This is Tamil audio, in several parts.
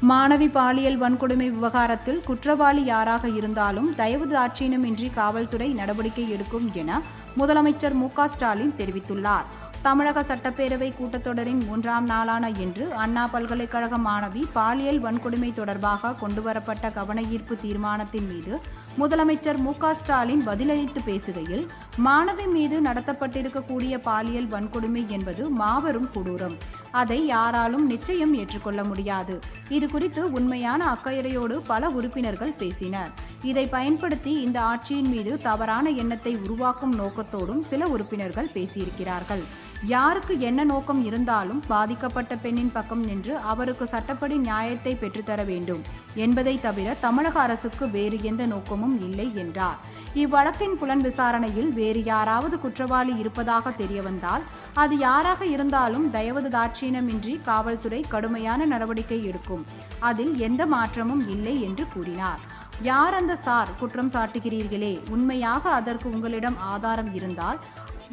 மாணவி பாலியல் வன்கொடுமை விவகாரத்தில் குற்றவாளி யாராக இருந்தாலும் தயவு தாட்சீனமின்றி காவல்துறை நடவடிக்கை எடுக்கும் என முதலமைச்சர் மு.க. ஸ்டாலின் தெரிவித்துள்ளார். தமிழக சட்டப்பேரவை கூட்டத்தொடரின் 3ஆம் நாளான இன்று அண்ணா பல்கலைக்கழக மாணவி பாலியல் வன்கொடுமை தொடர்பாக கொண்டுவரப்பட்ட கவனஈர்ப்பு தீர்மானத்தின் மீது முதலமைச்சர் மு.க. ஸ்டாலின் பதிலளித்து பேசுகையில், மாணவி மீது நடத்தப்பட்டிருக்கக்கூடிய பாலியல் வன்கொடுமை என்பது மாபெரும் கொடூரம். அதை யாராலும் நிச்சயம் ஏற்றுக்கொள்ள முடியாது. இது குறித்து உண்மையான அக்கறையோடு பல உறுப்பினர்கள் பேசினர். இதை பயன்படுத்தி இந்த ஆட்சியின் மீது தவறான எண்ணத்தை உருவாக்கும் நோக்கத்தோடும் சில உறுப்பினர்கள் பேசியிருக்கிறார்கள். யாருக்கு என்ன நோக்கம் இருந்தாலும் பாதிக்கப்பட்ட பெண்ணின் பக்கம் நின்று அவருக்கு சட்டப்படி நியாயத்தை பெற்றுத்தர வேண்டும் என்பதை தவிர தமிழக அரசுக்கு வேறு எந்த நோக்கமும் இல்லை என்றார். இவ்வழக்கின் புலன் விசாரணையில் வேறு யாராவது குற்றவாளி இருப்பதாக தெரியவந்தால் அது யாராக இருந்தாலும் தயவு தாட்சீனமின்றி காவல்துறை கடுமையான நடவடிக்கை எடுக்கும். அதில் எந்த மாற்றமும் இல்லை என்று கூறினார். யார் அந்த சார் குற்றம் சாட்டுகிறீர்களே, உண்மையாக அதற்கு உங்களிடம் ஆதாரம் இருந்தால்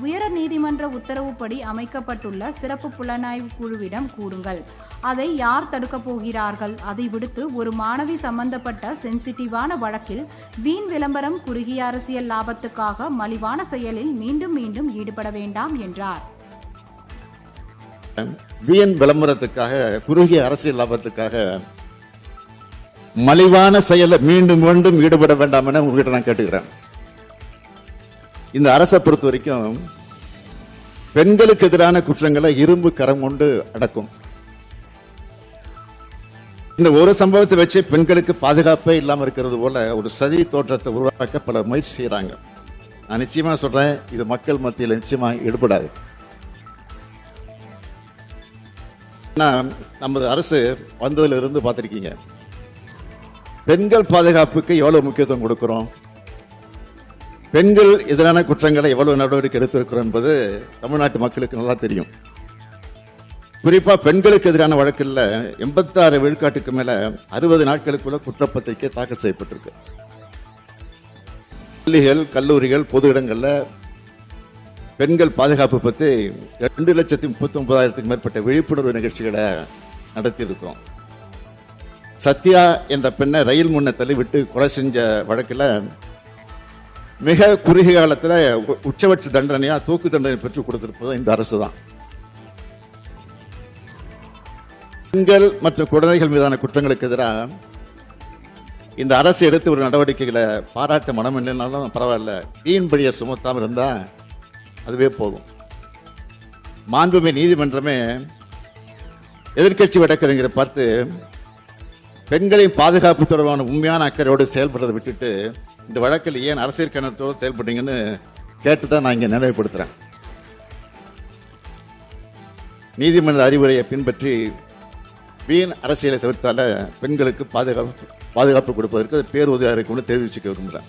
உயர் நீதிமன்ற உத்தரவுப்படி அமைக்கப்பட்டுள்ள சிறப்பு புலனாய்வு குழுவிடம் கூறுங்கள். அதை யார் தடுக்கப் போகிறார்கள்? அதை விடுத்து ஒரு மாணவி சம்பந்தப்பட்ட சென்சிட்டிவான வழக்கில் வீண் விளம்பரம், குறுகிய அரசியல் லாபத்துக்காக மலிவான செயலில் மீண்டும் மீண்டும் ஈடுபட வேண்டாம் என்றார். வீண் விளம்பரத்துக்காக, குறுகிய அரசியல் லாபத்துக்காக மலிவான செயல மீண்டும் மீண்டும் ஈடுபட வேண்டாம் என உங்ககிட்ட நான் கேட்டுக்கிறேன். இந்த அரசை பொறுத்த வரைக்கும் பெண்களுக்கு எதிரான குற்றங்களை இரும்பு கரம் கொண்டு அடக்கும். இந்த ஒரு சம்பவத்தை வச்சு பெண்களுக்கு பாதுகாப்பே இல்லாம இருக்கிறது போல ஒரு சதி தோற்றத்தை உருவாக்க பல முயற்சி செய்யறாங்க. நான் நிச்சயமா சொல்றேன், இது மக்கள் மத்தியில் நிச்சயமா ஈடுபடாது. நமது அரசு வந்ததுல இருந்து பார்த்திருக்கீங்க, பெண்கள் பாதுகாப்புக்கு எவ்வளவு முக்கியத்துவம் கொடுக்கிறோம், பெண்கள் எதிரான குற்றங்களை எவ்வளவு நடவடிக்கை எடுத்திருக்கிறோம் என்பது தமிழ்நாட்டு மக்களுக்கு நல்லா தெரியும். குறிப்பா பெண்களுக்கு எதிரான வழக்கில் 86 விழுக்காட்டுக்கு மேல 60 நாட்களுக்குள்ள குற்றப்பத்திரிகை தாக்கல் செய்யப்பட்டிருக்கு. பள்ளிகள், கல்லூரிகள், பொது இடங்கள்ல பெண்கள் பாதுகாப்பு பற்றி 2,39,000க்கும் மேற்பட்ட விழிப்புணர்வு நிகழ்ச்சிகளை நடத்தி இருக்கிறோம். சத்யா என்ற பெண்ணை ரயில் முன்ன தள்ளிவிட்டு கொலை செஞ்ச வழக்கில் மிக குறுகிய காலத்தில் உச்சபட்ச தண்டனையா தூக்கு தண்டனை பெற்று கொடுத்திருப்பது இந்த அரசு தான். பெண்கள் மற்றும் குழந்தைகள் மீதான குற்றங்களுக்கு எதிராக இந்த அரசு எடுத்து ஒரு நடவடிக்கைகளை பாராட்ட மனம் இல்லைனாலும் பரவாயில்ல, வீண்படியை சுமத்தாமல் இருந்தா அதுவே போதும். மாண்புமிகு நீதிமன்றமே எதிர்க்கட்சி வழக்கறிஞரை பார்த்து பெண்களின் பாதுகாப்பு தொடர்பான உண்மையான அக்கறையோடு செயல்படுறதை விட்டுட்டு இந்த வழக்கில் ஏன் அரசியல் கணத்தோடு செயல்பட்டீங்கன்னு கேட்டுதான் நான் இங்க நினைவுபடுத்துறேன். நீதிமன்ற அறிவுரையை பின்பற்றி வீண் அரசியலை தவிர்த்தால பெண்களுக்கு பாதுகாப்பு கொடுப்பதற்கு பேருதவியாக இருக்கும்னு தெரிவிச்சுக்க விரும்புகிறேன்.